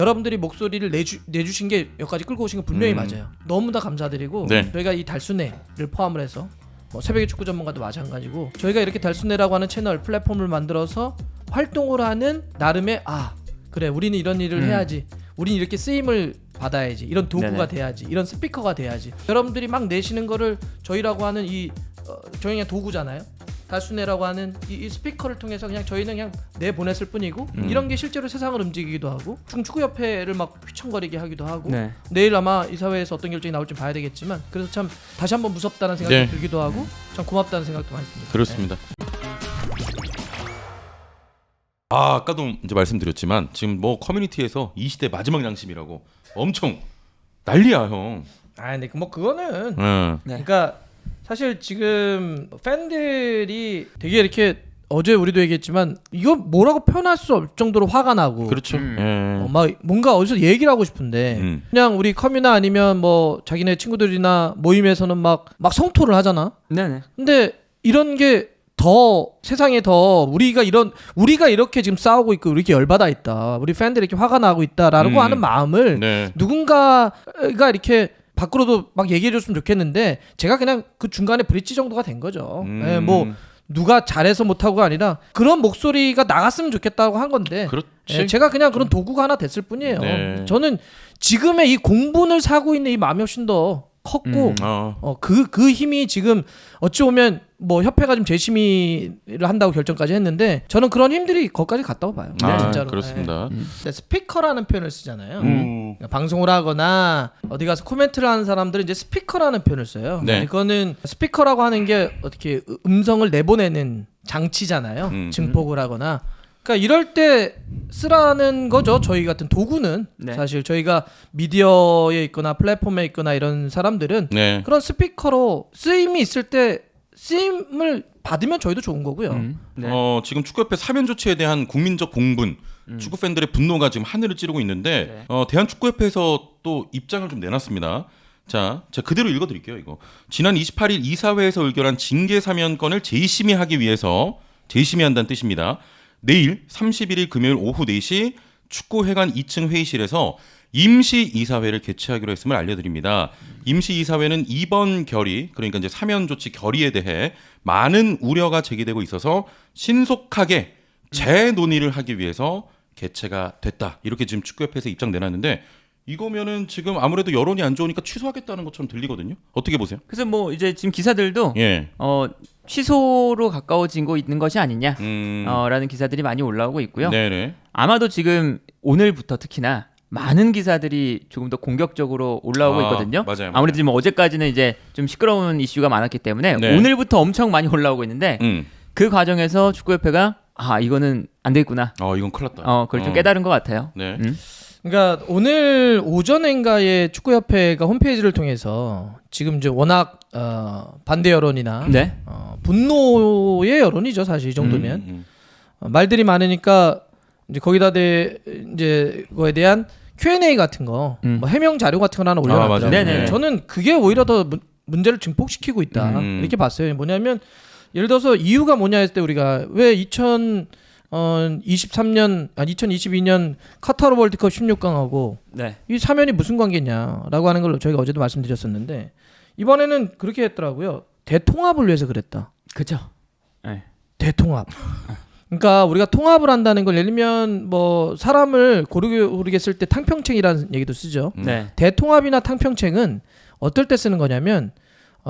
여러분들이 목소리를 내주신 게 여기까지 끌고 오신 거 분명히 맞아요. 너무나 감사드리고 네. 저희가 이 달순회를 포함을 해서 뭐 새벽의 축구 전문가도 마찬가지고 저희가 이렇게 달순회라고 하는 채널 플랫폼을 만들어서 활동을 하는 나름의 그래 우리는 이런 일을 해야지, 우리는 이렇게 쓰임을 받아야지, 이런 도구가 네네. 돼야지, 이런 스피커가 돼야지. 여러분들이 막 내시는 거를 저희라고 하는 저희 그냥 도구잖아요. 달순회라고 하는 이 스피커를 통해서 그냥 저희는 그냥 내보냈을 뿐이고 이런 게 실제로 세상을 움직이기도 하고 중축구협회를 막 휘청거리게 하기도 하고 네. 내일 아마 이 사회에서 어떤 결정이 나올지 봐야 되겠지만 그래서 참 다시 한번 무섭다는 생각이 네. 들기도 하고 참 고맙다는 생각도 많이 듭니다. 그렇습니다. 아까도 이제 말씀드렸지만 지금 뭐 커뮤니티에서 이 시대 마지막 양심이라고 엄청 난리야 형. 근데 뭐 그거는 네. 그러니까 사실 지금 팬들이 되게 이렇게 어제 우리도 얘기했지만 이거 뭐라고 표현할 수 없을 정도로 화가 나고 그렇죠. 예. 막 뭔가 어디서 얘기를 하고 싶은데 그냥 우리 커뮤나 아니면 뭐 자기네 친구들이나 모임에서는 막 성토를 하잖아. 네네. 근데 이런 게 더 세상에 더 우리가 이렇게 지금 싸우고 있고 이렇게 열받아 있다, 우리 팬들이 이렇게 화가 나고 있다라고 하는 마음을 네. 누군가가 이렇게 밖으로도 막 얘기해 줬으면 좋겠는데 제가 그냥 그 중간에 브릿지 정도가 된 거죠. 예, 뭐 누가 잘해서 못하고가 아니라 그런 목소리가 나갔으면 좋겠다고 한 건데 그렇지. 예, 제가 그냥 그런 도구가 하나 됐을 뿐이에요. 네. 저는 지금의 이 공분을 사고 있는 이 마음이 훨씬 더 컸고 그 힘이 지금 어찌 보면 뭐 협회가 좀 재심의를 한다고 결정까지 했는데 저는 그런 힘들이 거기까지 갔다고 봐요. 진짜로. 그렇습니다. 네. 스피커라는 표현을 쓰잖아요. 그러니까 방송을 하거나 어디 가서 코멘트를 하는 사람들은 이제 스피커라는 표현을 써요. 네. 이거는 스피커라고 하는 게 어떻게 음성을 내보내는 장치잖아요. 증폭을 하거나. 그러니까 이럴 때 쓰라는 거죠. 저희 같은 도구는 네. 사실 저희가 미디어에 있거나 플랫폼에 있거나 이런 사람들은 네. 그런 스피커로 쓰임이 있을 때 쓰임을 받으면 저희도 좋은 거고요. 네. 지금 축구협회 사면 조치에 대한 국민적 공분, 축구 팬들의 분노가 지금 하늘을 찌르고 있는데 대한축구협회에서 또 입장을 좀 내놨습니다. 자, 제가 그대로 읽어드릴게요. 이거 지난 28일 이사회에서 의결한 징계 사면권을 재심의하기 위해서 재심의한다는 뜻입니다. 내일 31일 금요일 오후 4시 축구회관 2층 회의실에서 임시 이사회를 개최하기로 했음을 알려드립니다. 임시 이사회는 이번 결의, 그러니까 이제 사면 조치 결의에 대해 많은 우려가 제기되고 있어서 신속하게 재논의를 하기 위해서 개최가 됐다. 이렇게 지금 축구협회에서 입장 내놨는데 이거면은 지금 아무래도 여론이 안 좋으니까 취소하겠다는 것처럼 들리거든요. 어떻게 보세요? 그래서 뭐 이제 지금 기사들도 예. 취소로 가까워지고 있는 것이 아니냐 라는 기사들이 많이 올라오고 있고요. 네네. 아마도 지금 오늘부터 특히나 많은 기사들이 조금 더 공격적으로 올라오고 있거든요. 맞아요. 아무래도 지금 어제까지는 이제 좀 시끄러운 이슈가 많았기 때문에 네. 오늘부터 엄청 많이 올라오고 있는데 그 과정에서 축구협회가 이거는 안 되겠구나. 이건 큰일 났다. 그걸 좀 깨달은 것 같아요. 네. 그러니까 오늘 오전인가에 축구협회가 홈페이지를 통해서 지금 이제 워낙 반대 여론이나 네. 분노의 여론이죠 사실 이 정도면 말들이 많으니까 이제 거기다 이제 그거에 대한 Q&A 같은 거, 뭐 해명 자료 같은 거 하나 올려놨더라고요. 네네. 저는 그게 오히려 더 문제를 증폭시키고 있다 이렇게 봤어요. 뭐냐면 예를 들어서 이유가 뭐냐 했을 때 우리가 왜 2022년 카타르 월드컵 16강하고 네. 이 사면이 무슨 관계냐라고 하는 걸 저희가 어제도 말씀드렸었는데 이번에는 그렇게 했더라고요. 대통합을 위해서 그랬다. 그렇죠. 네. 대통합. 그러니까 우리가 통합을 한다는 걸 예를 들면 뭐 사람을 고르게 쓸 때 탕평책이라는 얘기도 쓰죠. 네. 대통합이나 탕평책은 어떨 때 쓰는 거냐면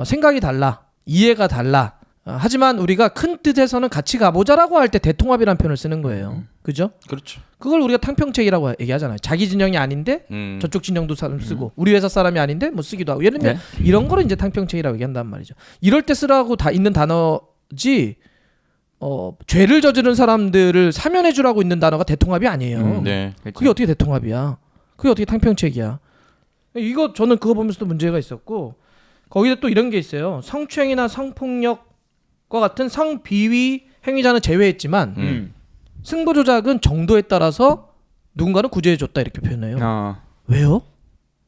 생각이 달라, 이해가 달라. 하지만 우리가 큰 뜻에서는 같이 가보자라고 할 때 대통합이라는 표현을 쓰는 거예요. 그죠? 그렇죠. 그걸 우리가 탕평책이라고 얘기하잖아요. 자기 진영이 아닌데 저쪽 진영도 사람 쓰고 우리 회사 사람이 아닌데 뭐 쓰기도 하고 예를 들면 이런 거를 이제 탕평책이라고 얘기한단 말이죠. 이럴 때 쓰라고 다 있는 단어지 죄를 저지른 사람들을 사면해 주라고 있는 단어가 대통합이 아니에요. 네. 그게 어떻게 대통합이야? 그게 어떻게 탕평책이야? 이거 저는 그거 보면서도 문제가 있었고 거기다 또 이런 게 있어요. 성추행이나 성폭력과 같은 성비위 행위자는 제외했지만 승부 조작은 정도에 따라서 누군가는 구제해줬다 이렇게 표현해요. 왜요?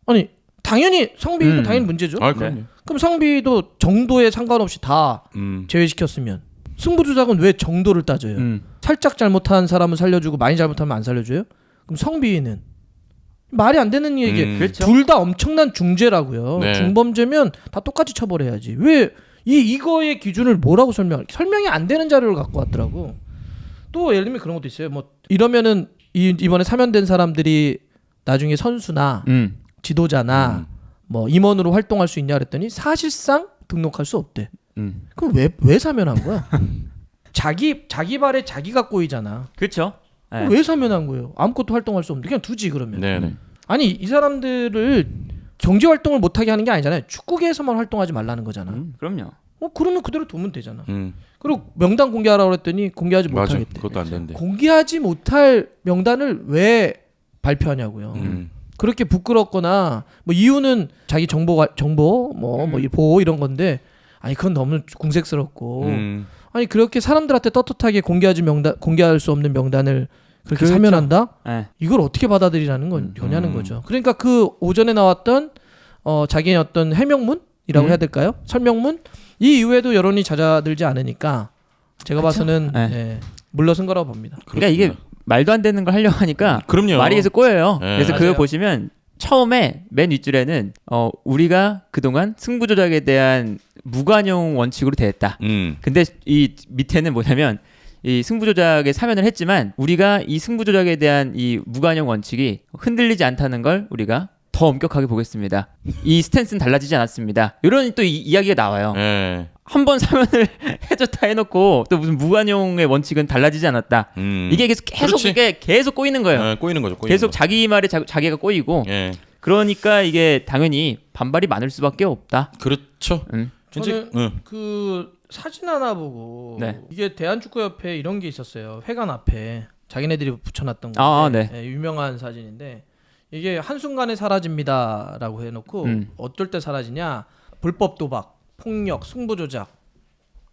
아니 당연히 성비위도 당연히 문제죠. 그럼요. 그럼 성비위도 정도에 상관없이 다 제외시켰으면 승부 조작은 왜 정도를 따져요? 살짝 잘못한 사람은 살려주고 많이 잘못하면 안 살려줘요? 그럼 성비위는 말이 안 되는 얘기. 그렇죠. 둘 다 엄청난 중죄라고요. 네. 중범죄면 다 똑같이 처벌해야지. 왜 이거의 기준을 뭐라고 설명이 안 되는 자료를 갖고 왔더라고. 또 예를 들면 그런 것도 있어요. 뭐 이러면은 이번에 사면된 사람들이 나중에 선수나 지도자나 뭐 임원으로 활동할 수 있냐 그랬더니 사실상 등록할 수 없대. 그럼 왜 사면한 거야? 자기 발에 자기가 꼬이잖아. 그렇죠. 네. 왜 사면한 거예요? 아무것도 활동할 수 없는데 그냥 두지 그러면. 네네. 아니 이 사람들을 경제 활동을 못하게 하는 게 아니잖아요. 축구계에서만 활동하지 말라는 거잖아. 그럼요. 그러면 그대로 두면 되잖아. 음. 그리고 명단 공개하라고 그랬더니 공개하지 맞아. 못하겠대. 그것도 안 되는데. 공개하지 못할 명단을 왜 발표하냐고요. 그렇게 부끄럽거나 뭐 이유는 자기 정보 뭐 보호 이런 건데 아니 그건 너무 궁색스럽고 아니 그렇게 사람들한테 떳떳하게 공개할 수 없는 명단을 그렇게 그렇죠. 사면한다? 네. 이걸 어떻게 받아들이라는 거냐는 거죠. 그러니까 그 오전에 나왔던 자기의 어떤 해명문이라고 해야 될까요? 설명문 이 이후에도 여론이 잦아들지 않으니까 제가 그렇죠? 봐서는 네. 예, 물러선 거라고 봅니다. 그러니까 이게 말도 안 되는 걸 하려고 하니까 그럼요. 말이 계속 꼬여요. 네. 그래서 그거 맞아요. 보시면 처음에 맨 윗줄에는 우리가 그동안 승부 조작에 대한 무관용 원칙으로 대했다. 근데 이 밑에는 뭐냐면 이 승부 조작에 사면을 했지만 우리가 이 승부 조작에 대한 이 무관용 원칙이 흔들리지 않다는 걸 우리가 더 엄격하게 보겠습니다. 이 스탠스는 달라지지 않았습니다. 이런 또 이야기가 나와요. 네. 한 번 사면을 해줬다 해놓고 또 무슨 무관용의 원칙은 달라지지 않았다. 이게 계속 그렇지. 이게 계속 꼬이는 거예요. 네, 꼬이는 거죠. 꼬이는 계속 거. 자기 말에 자기가 꼬이고. 예. 그러니까 이게 당연히 반발이 많을 수밖에 없다. 그렇죠. 저는 이제 그 사진 하나 보고 네. 이게 대한축구협회 이런 게 있었어요. 회관 앞에 자기네들이 붙여놨던 건데 네. 예, 유명한 사진인데 이게 한순간에 사라집니다라고 해놓고 어떨 때 사라지냐 불법 도박, 폭력, 승부 조작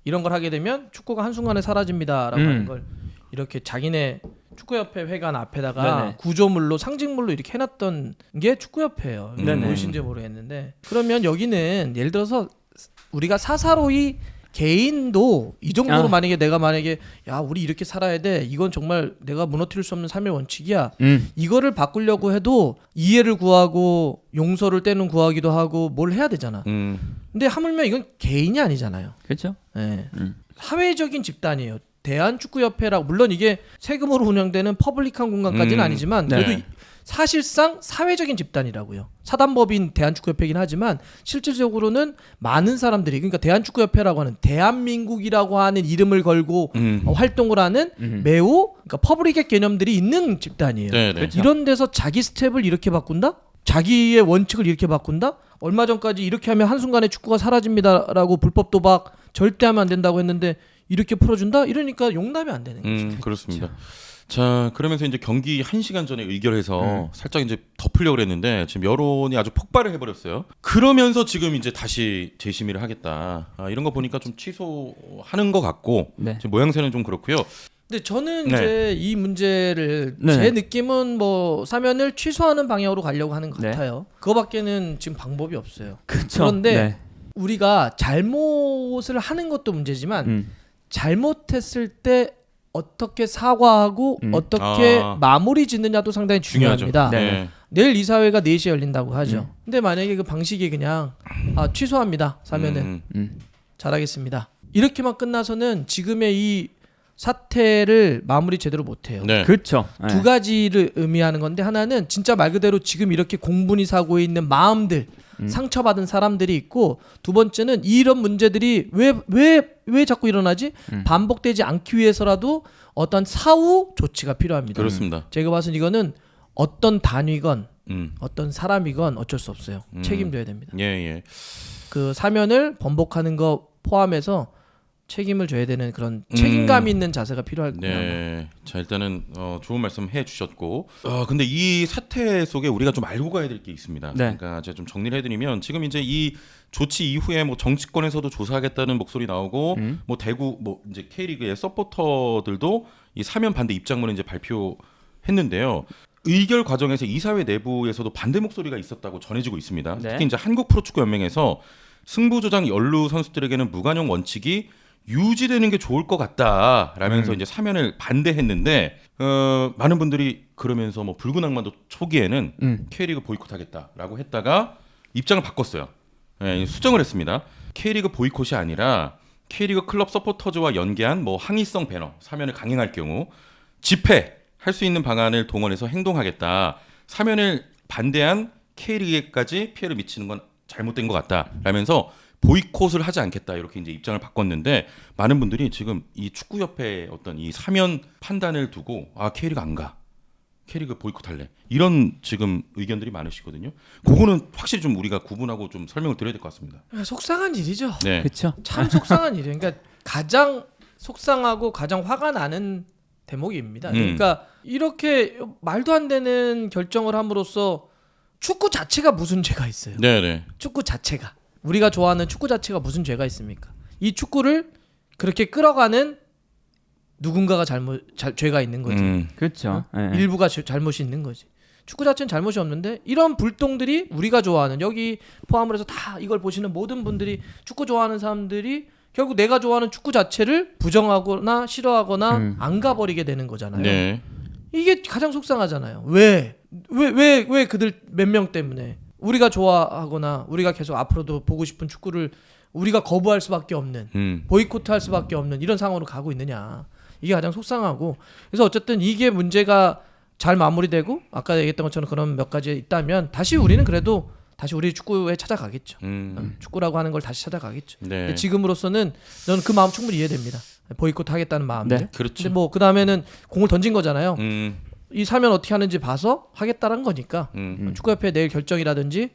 이런 걸 하게 되면 축구가 한순간에 사라집니다라고 하는 걸 이렇게 자기네 축구협회 회관 앞에다가 네네. 구조물로 상징물로 이렇게 해놨던 게 축구협회예요. 네네. 무엇인지 모르겠는데 그러면 여기는 예를 들어서 우리가 사사로이 개인도 이 정도로 만약에 내가 야 우리 이렇게 살아야 돼 이건 정말 내가 무너뜨릴 수 없는 삶의 원칙이야 이거를 바꾸려고 해도 이해를 구하고 용서를 때는 구하기도 하고 뭘 해야 되잖아. 근데 하물며 이건 개인이 아니잖아요. 그렇죠? 네. 사회적인 집단이에요. 대한축구협회라고 물론 이게 세금으로 운영되는 퍼블릭한 공간까지는 아니지만 그래도 네. 사실상 사회적인 집단이라고요. 사단법인 대한축구협회이긴 하지만 실질적으로는 많은 사람들이 그러니까 대한축구협회라고 하는 대한민국이라고 하는 이름을 걸고 활동을 하는 매우 그러니까 퍼블릭의 개념들이 있는 집단이에요. 네, 네. 그렇죠. 이런 데서 자기 스텝을 이렇게 바꾼다? 자기의 원칙을 이렇게 바꾼다? 얼마 전까지 이렇게 하면 한순간에 축구가 사라집니다라고 불법 도박 절대 하면 안 된다고 했는데 이렇게 풀어준다? 이러니까 용납이 안 되는 거죠. 그렇습니다. 자, 그러면서 이제 경기 1시간 전에 의결해서 살짝 이제 덮으려고 그랬는데 지금 여론이 아주 폭발을 해버렸어요. 그러면서 지금 이제 다시 재심의를 하겠다. 이런 거 보니까 좀 취소하는 것 같고 네. 지금 모양새는 좀 그렇고요. 근데 저는 네. 이제 이 문제를 네. 제 느낌은 뭐 사면을 취소하는 방향으로 가려고 하는 것 네. 같아요. 그거밖에는 지금 방법이 없어요. 그렇죠. 그런데 네. 우리가 잘못을 하는 것도 문제지만 잘못했을 때 어떻게 사과하고 어떻게 마무리 짓느냐도 상당히 중요합니다. 네. 네. 내일 이사회가 4시에 열린다고 하죠. 근데 만약에 그 방식이 그냥 취소합니다. 사면은 잘하겠습니다. 이렇게만 끝나서는 지금의 이 사태를 마무리 제대로 못해요. 네. 그렇죠. 두 가지를 의미하는 건데 하나는 진짜 말 그대로 지금 이렇게 공분이 사고 있는 마음들 상처받은 사람들이 있고 두 번째는 이런 문제들이 왜 자꾸 일어나지? 반복되지 않기 위해서라도 어떤 사후 조치가 필요합니다. 그렇습니다. 제가 봐서는 이거는 어떤 단위건 어떤 사람이건 어쩔 수 없어요. 책임져야 됩니다. 예, 예. 그 사면을 번복하는 거 포함해서 책임을 져야 되는 그런 책임감 있는 자세가 필요할 거예요. 네. 자, 일단은 좋은 말씀 해 주셨고 근데 이 사태 속에 우리가 좀 알고 가야 될 게 있습니다. 네. 그러니까 제가 좀 정리를 해 드리면 지금 이제 이 조치 이후에 뭐 정치권에서도 조사하겠다는 목소리 나오고 뭐 대구 뭐 이제 K리그의 서포터들도 이 사면 반대 입장문을 이제 발표했는데요. 의결 과정에서 이사회 내부에서도 반대 목소리가 있었다고 전해지고 있습니다. 네. 특히 이제 한국 프로축구 연맹에서 승부 조작 연루 선수들에게는 무관용 원칙이 유지되는 게 좋을 것 같다라면서 음. 이제 사면을 반대했는데 많은 분들이 그러면서 뭐 붉은 악마도 초기에는 K리그 보이콧하겠다라고 했다가 입장을 바꿨어요. 예, 수정을 했습니다. K리그 보이콧이 아니라 K리그 클럽 서포터즈와 연계한 뭐 항의성 배너 사면을 강행할 경우 집회할 수 있는 방안을 동원해서 행동하겠다. 사면을 반대한 K리그에까지 피해를 미치는 건 잘못된 것 같다라면서 보이콧을 하지 않겠다 이렇게 이제 입장을 바꿨는데 많은 분들이 지금 이 축구협회의 어떤 이 사면 판단을 두고 K리그 안 가. K리그 보이콧할래. 이런 지금 의견들이 많으시거든요. 그거는 확실히 좀 우리가 구분하고 좀 설명을 드려야 될 것 같습니다. 속상한 일이죠. 네. 그렇죠. 참 속상한 일이에요. 그러니까 가장 속상하고 가장 화가 나는 대목입니다. 그러니까 이렇게 말도 안 되는 결정을 함으로써 축구 자체가 무슨 죄가 있어요. 네. 축구 자체가 우리가 좋아하는 축구 자체가 무슨 죄가 있습니까? 이 축구를 그렇게 끌어가는 누군가가 죄가 있는 거지. 그렇죠. 네. 일부가 잘못이 있는 거지. 축구 자체는 잘못이 없는데 이런 불똥들이 우리가 좋아하는 여기 포함을 해서 다 이걸 보시는 모든 분들이 축구 좋아하는 사람들이 결국 내가 좋아하는 축구 자체를 부정하거나 싫어하거나 안 가버리게 되는 거잖아요. 네. 이게 가장 속상하잖아요. 왜 그들 몇 명 때문에 우리가 좋아하거나 우리가 계속 앞으로도 보고 싶은 축구를 우리가 거부할 수밖에 없는 보이콧할 수밖에 없는 이런 상황으로 가고 있느냐. 이게 가장 속상하고 그래서 어쨌든 이게 문제가 잘 마무리되고 아까 얘기했던 것처럼 그런 몇 가지 있다면 다시 우리는 그래도 다시 우리 축구에 찾아가겠죠. 축구라고 하는 걸 다시 찾아가겠죠. 네. 지금으로서는 저는 그 마음 충분히 이해됩니다. 보이콧하겠다는 마음들. 네. 그렇죠. 근데 뭐 그 다음에는 공을 던진 거잖아요. 음. 이 사면 어떻게 하는지 봐서 하겠다는 거니까 축구협회 내일 결정이라든지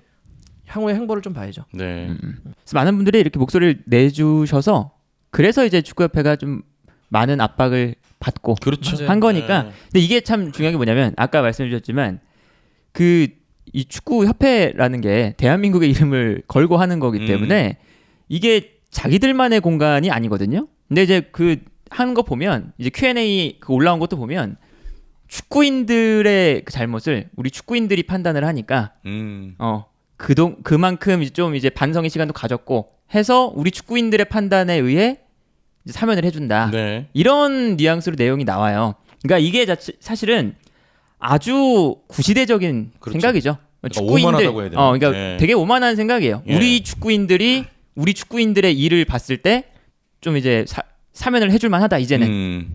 향후의 행보를 좀 봐야죠. 네. 그래서 많은 분들이 이렇게 목소리를 내주셔서 그래서 이제 축구협회가 좀 많은 압박을 받고 그렇죠. 맞아요. 한 거니까. 네. 근데 이게 참 중요한 게 뭐냐면 아까 말씀해 주셨지만 이 축구협회라는 게 대한민국의 이름을 걸고 하는 거기 때문에 이게 자기들만의 공간이 아니거든요. 근데 이제 그 하는 거 보면 이제 Q&A 그 올라온 것도 보면 축구인들의 그 잘못을 우리 축구인들이 판단을 하니까 그만큼 좀 이제 반성의 시간도 가졌고 해서 우리 축구인들의 판단에 의해 이제 사면을 해준다. 네. 이런 뉘앙스로 내용이 나와요. 그러니까 이게 그렇죠. 사실은 아주 구시대적인 생각이죠. 오만하다고 해야 되나? 그러니까 네. 되게 오만한 생각이에요. 예. 우리 축구인들의 일을 봤을 때 좀 이제 사면을 해줄 만하다 이제는.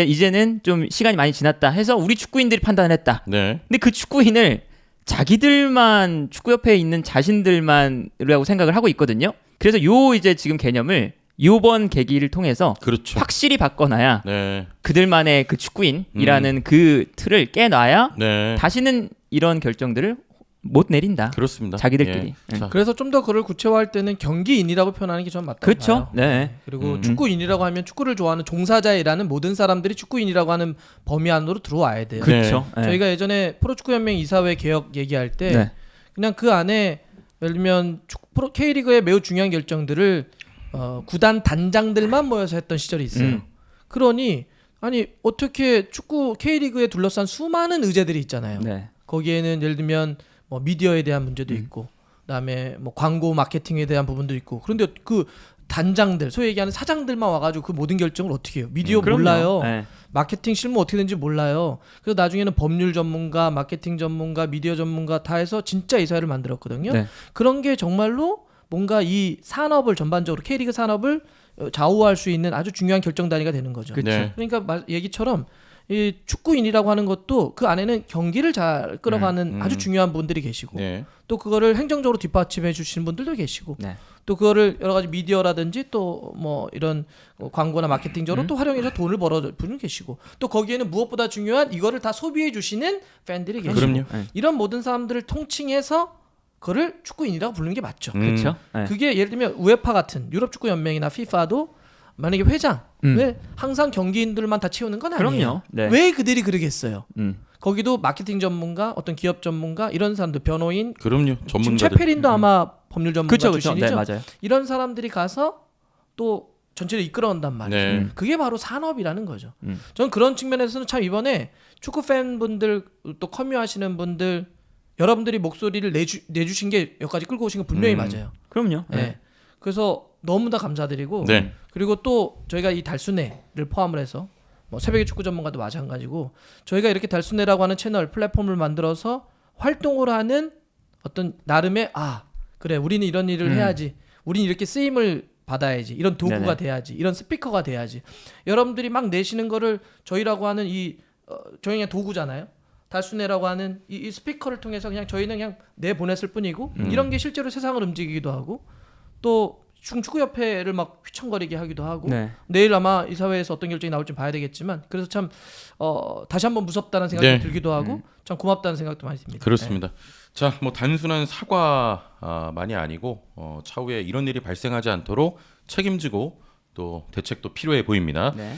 이제는 좀 시간이 많이 지났다 해서 우리 축구인들이 판단을 했다. 네. 근데 그 축구인을 자기들만 축구협회에 있는 자신들만이라고 생각을 하고 있거든요. 그래서 요 이제 지금 개념을 요번 계기를 통해서 그렇죠. 확실히 바꿔놔야 네. 그들만의 그 축구인이라는 그 틀을 깨놔야 네. 다시는 이런 결정들을 못 내린다. 그렇습니다. 자기들끼리. 예. 자, 그래서 좀 더 그를 구체화할 때는 경기인이라고 표현하는 게 전 맞다고 그렇죠. 봐요. 네. 그리고 축구인이라고 하면 축구를 좋아하는 종사자이라는 모든 사람들이 축구인이라고 하는 범위 안으로 들어와야 돼요. 그렇죠. 네. 저희가 예전에 프로축구연맹 이사회 개혁 얘기할 때 네. 그냥 그 안에 예를 들면 K리그의 매우 중요한 결정들을 구단 단장들만 모여서 했던 시절이 있어요. 그러니 아니 어떻게 축구 K리그에 둘러싼 수많은 의제들이 있잖아요. 네. 거기에는 예를 들면 뭐 미디어에 대한 문제도 있고 그다음에 뭐 광고 마케팅에 대한 부분도 있고 그런데 그 단장들 소위 얘기하는 사장들만 와가지고 그 모든 결정을 어떻게 해요? 미디어 그럼요. 몰라요. 네. 마케팅 실무 어떻게 되는지 몰라요. 그래서 나중에는 법률 전문가, 마케팅 전문가, 미디어 전문가 다 해서 진짜 이사회를 만들었거든요. 네. 그런 게 정말로 뭔가 이 산업을 전반적으로 K리그 산업을 좌우할 수 있는 아주 중요한 결정 단위가 되는 거죠. 그쵸. 네. 그러니까 얘기처럼 이 축구인이라고 하는 것도 그 안에는 경기를 잘 끌어가는 아주 중요한 분들이 계시고 네. 또 그거를 행정적으로 뒷받침해 주시는 분들도 계시고 네. 또 그거를 여러 가지 미디어라든지 또 뭐 이런 광고나 마케팅적으로 또 활용해서 돈을 벌어 분이 계시고 또 거기에는 무엇보다 중요한 이거를 다 소비해 주시는 팬들이 계시고 그럼요. 네. 이런 모든 사람들을 통칭해서 그거를 축구인이라고 부르는 게 맞죠. 그렇죠. 네. 그게 예를 들면 우에파 같은 유럽 축구 연맹이나 FIFA도 만약에 회장 왜 항상 경기인들만 다 채우는 건 아니에요. 그럼요. 네. 왜 그들이 그러겠어요? 음. 거기도 마케팅 전문가, 어떤 기업 전문가 이런 사람들, 변호인, 그럼요. 지금 전문가들. 최페린도 아마 법률 전문가 그렇죠. 그렇죠. 출신이죠. 네, 맞아요. 이런 사람들이 가서 또 전체를 이끌어온단 말이에요. 네. 그게 바로 산업이라는 거죠. 저는 그런 측면에서는 참 이번에 축구 팬분들 또 커뮤하시는 분들 여러분들이 목소리를 내주신 게 여기까지 끌고 오신 건 분명히 맞아요. 그럼요. 네. 그래서 너무나 감사드리고 네. 그리고 또 저희가 이 달순회를 포함을 해서 뭐 새벽의 축구 전문가도 마찬가지고 저희가 이렇게 달순회라고 하는 채널 플랫폼을 만들어서 활동을 하는 어떤 나름의 그래 우리는 이런 일을 해야지 우리는 이렇게 쓰임을 받아야지 이런 도구가 네네. 돼야지 이런 스피커가 돼야지 여러분들이 막 내시는 거를 저희라고 하는 저희 그냥 도구잖아요. 달순회라고 하는 이 스피커를 통해서 그냥 저희는 그냥 내보냈을 뿐이고 이런 게 실제로 세상을 움직이기도 하고 또 축구협회를 막 휘청거리게 하기도 하고 네. 내일 아마 이사회에서 어떤 결정이 나올지 봐야 되겠지만 그래서 참 다시 한번 무섭다는 생각이 네. 들기도 하고 참 고맙다는 생각도 많이 듭니다. 그렇습니다. 자, 뭐 단순한 사과만이 아니고 차후에 이런 일이 발생하지 않도록 책임지고 또 대책도 필요해 보입니다. 네.